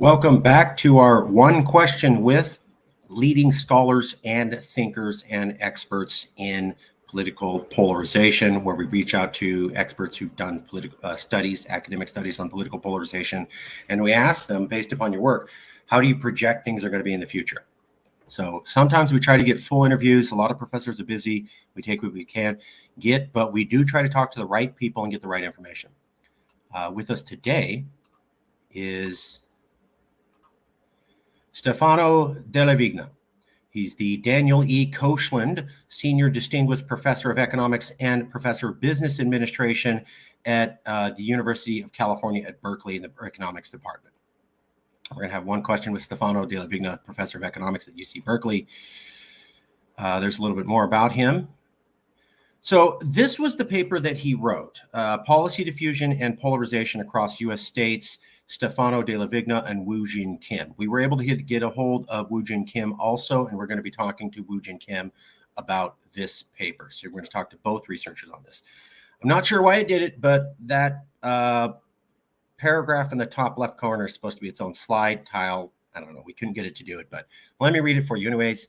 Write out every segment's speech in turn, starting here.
Welcome back to our One Question with leading scholars and thinkers and experts in political polarization, where we reach out to experts who've done political studies, academic studies on political polarization, and we ask them, based upon your work, how do you project things are going to be in the future? So sometimes we try to get full interviews. A lot of professors are busy. We take what we can get, but we do try to talk to the right people and get the right information. With us today is Stefano Dellavigna. He's the Daniel E. Koshland Senior Distinguished Professor of Economics and Professor of Business Administration at the University of California at Berkeley in the Economics Department. We're going to have one question with Stefano Dellavigna, Professor of Economics at UC Berkeley. There's a little bit more about him. So this was the paper that he wrote, Policy Diffusion and Polarization Across U.S. States, Stefano Dellavigna and Woojin Kim. We were able to get a hold of Woojin Kim also, and we're going to be talking to Woojin Kim about this paper. So we're going to talk to both researchers on this. I'm not sure why it did it, but that paragraph in the top left corner is supposed to be its own slide tile. I don't know. We couldn't get it to do it, but let me read it for you anyways.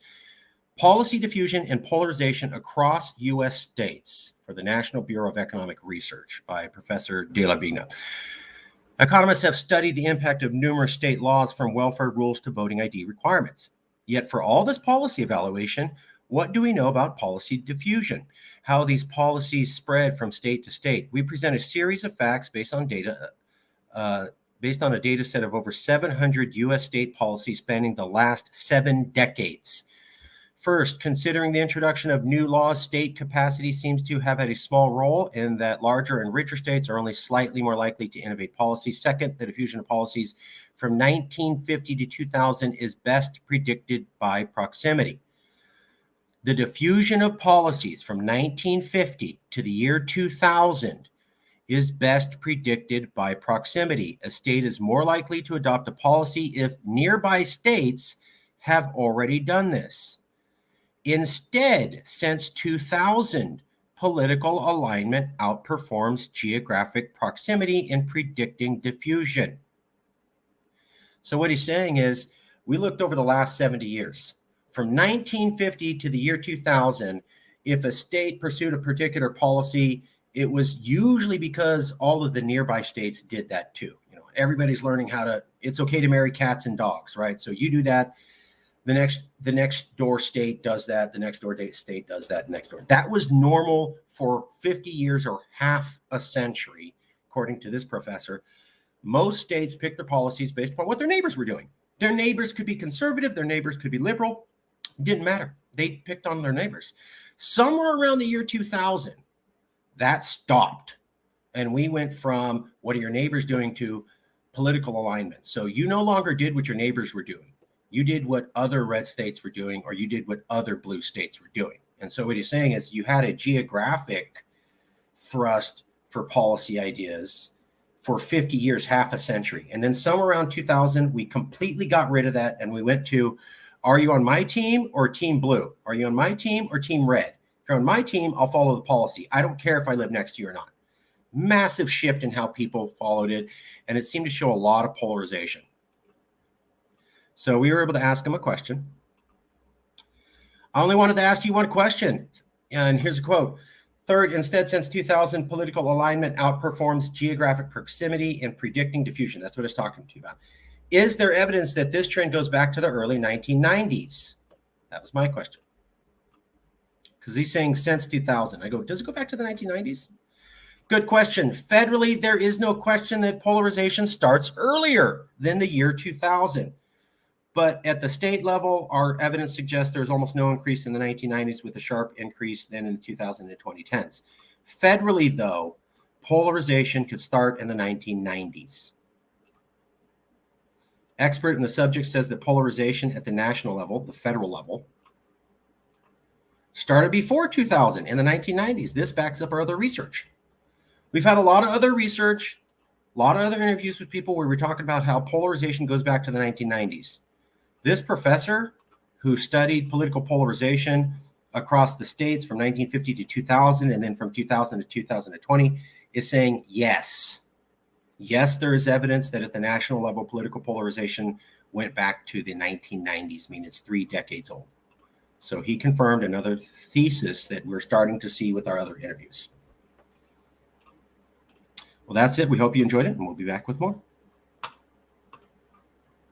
Policy Diffusion and Polarization Across U.S. States for the National Bureau of Economic Research by Professor Dellavigna. Economists have studied the impact of numerous state laws from welfare rules to voting ID requirements. Yet for all this policy evaluation, what do we know about policy diffusion? How these policies spread from state to state? We present a series of facts based on a data set of over 700 U.S. state policies spanning the last 7 decades. First, considering the introduction of new laws, state capacity seems to have had a small role in that larger and richer states are only slightly more likely to innovate policy. Second, the diffusion of policies from 1950 to 2000 is best predicted by proximity. The diffusion of policies from 1950 to the year 2000 is best predicted by proximity. A state is more likely to adopt a policy if nearby states have already done this. Instead, since 2000, political alignment outperforms geographic proximity in predicting diffusion. So what he's saying is, we looked over the last 70 years. From 1950 to the year 2000, if a state pursued a particular policy, it was usually because all of the nearby states did that too. You know, everybody's learning it's okay to marry cats and dogs, right? So you do that. The next door state does that. The next door state does that next door. That was normal for 50 years or half a century, according to this professor. Most states picked their policies based upon what their neighbors were doing. Their neighbors could be conservative. Their neighbors could be liberal. It didn't matter. They picked on their neighbors. Somewhere around the year 2000, that stopped. And we went from what are your neighbors doing to political alignment. So you no longer did what your neighbors were doing. You did what other red states were doing, or you did what other blue states were doing. And so what he's saying is you had a geographic thrust for policy ideas for 50 years, half a century. And then somewhere around 2000, we completely got rid of that. And we went to, are you on my team or team blue? Are you on my team or team red? If you're on my team, I'll follow the policy. I don't care if I live next to you or not. Massive shift in how people followed it. And it seemed to show a lot of polarization. So we were able to ask him a question. I only wanted to ask you one question. And here's a quote. Third, instead, since 2000, political alignment outperforms geographic proximity in predicting diffusion. That's what I was talking to you about. Is there evidence that this trend goes back to the early 1990s? That was my question. Because he's saying since 2000. I go, does it go back to the 1990s? Good question. Federally, there is no question that polarization starts earlier than the year 2000. But at the state level, our evidence suggests there's almost no increase in the 1990s with a sharp increase then in the 2000 and 2010s. Federally, though, polarization could start in the 1990s. Expert in the subject says that polarization at the national level, the federal level, started before 2000 in the 1990s. This backs up our other research. We've had a lot of other research, a lot of other interviews with people where we're talking about how polarization goes back to the 1990s. This professor who studied political polarization across the states from 1950 to 2000 and then from 2000 to 2020 is saying yes. Yes, there is evidence that at the national level, political polarization went back to the 1990s, I mean, it's 3 decades old. So he confirmed another thesis that we're starting to see with our other interviews. Well, that's it. We hope you enjoyed it, and we'll be back with more.